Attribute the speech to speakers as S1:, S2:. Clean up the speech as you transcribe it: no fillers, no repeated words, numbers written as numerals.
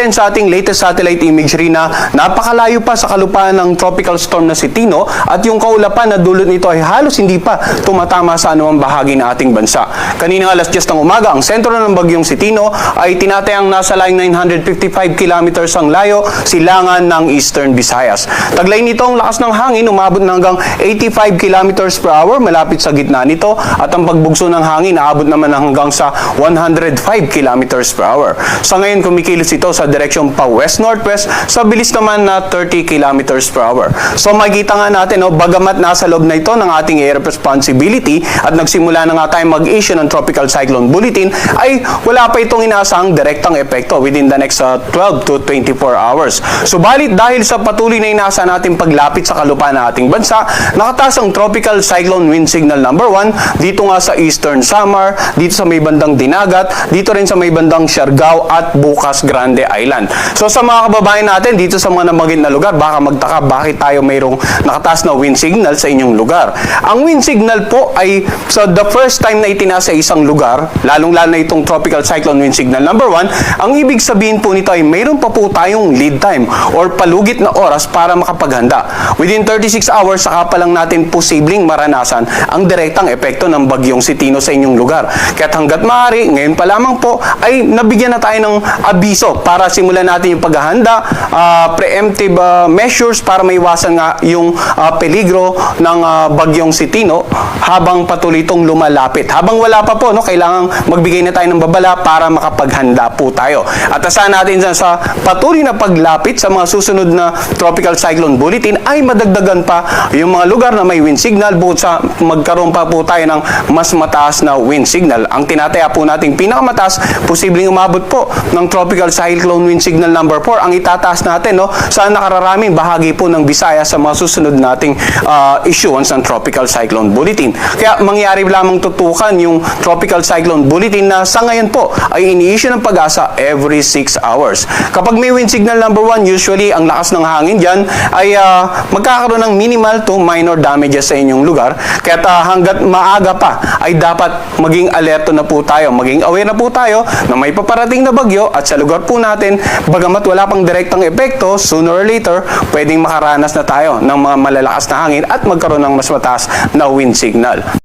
S1: natin sa ating latest satellite imagery na napakalayo pa sa kalupaan ng tropical storm na si Tino at yung kaulapan na dulot nito ay halos hindi pa tumatama sa anumang bahagi ng ating bansa. Kaninang alas 10 ng umaga, ang sentro ng bagyong si Tino ay tinatayang nasa layong 955 kilometers ang layo silangan ng Eastern Visayas. Taglay nito ang lakas ng hangin, umabot na hanggang 85 kilometers per hour malapit sa gitna nito at ang pagbugso ng hangin naabot naman hanggang sa 105 kilometers per hour. Sa ngayon, kumikilos ito sa direksyon pa west-northwest sa bilis naman na 30 kilometers per hour. So makikita nga natin, bagamat nasa loob na ito ng ating area of responsibility at nagsimula na nga tayo mag-issue ng tropical cyclone bulletin, ay wala pa itong inaasahang direktang epekto within the next 12 to 24 hours. Subalit dahil sa patuloy na inaasahan natin paglapit sa kalupaan ng ating bansa, nakataas ang tropical cyclone wind signal number 1 dito nga sa Eastern Samar, dito sa may bandang Dinagat, dito rin sa may bandang Siargao at Bukas Grande Island. So sa mga kababayan natin dito sa mga namagit na lugar, baka magtaka bakit tayo mayroong nakataas na wind signal sa inyong lugar. Ang wind signal po ay the first time na itinaas sa isang lugar, lalong-lalo na itong tropical cyclone wind signal number 1, ang ibig sabihin po nito ay mayroon pa po tayong lead time or palugit na oras para makapaghanda. Within 36 hours, saka pa lang natin posibleng maranasan ang direktang epekto ng bagyong si Tino sa inyong lugar. Kaya't hanggat maaari, ngayon pa lamang po ay nabigyan na tayo ng abiso para simulan natin yung paghahanda, preemptive measures para maiwasan nga yung peligro ng bagyong si Tino habang patuloy itong lumalapit. Habang wala pa po, kailangang magbigay na tayo ng babala para makapaghanda po tayo. At asahan natin dyan sa patuloy na paglapit sa mga susunod na tropical cyclone bulletin ay madagdagan pa yung mga lugar na may wind signal bukod sa magkaroon pa po tayo ng mas mataas na wind signal. Ang tinataya po nating pinakamataas, posibleng umabot po ng tropical cyclone wind signal number 4 ang itataas natin sa nakararaming bahagi po ng Visayas sa mga susunod nating issuance ng tropical cyclone bulletin. Kaya mangyari lamang tutukan yung tropical cyclone bulletin na sa ngayon po ay ini-issue ng Pag-asa every 6 hours. Kapag may wind signal number 1, usually ang lakas ng hangin dyan ay magkakaroon ng minimal to minor damages sa inyong lugar. Kaya hanggat maaga pa ay dapat maging alerto na po tayo, maging aware na po tayo na may paparating na bagyo at sa lugar po natin, bagamat wala pang direktang epekto, sooner or later, pwedeng makaranas na tayo ng mga malalakas na hangin at magkaroon ng mas mataas na wind signal.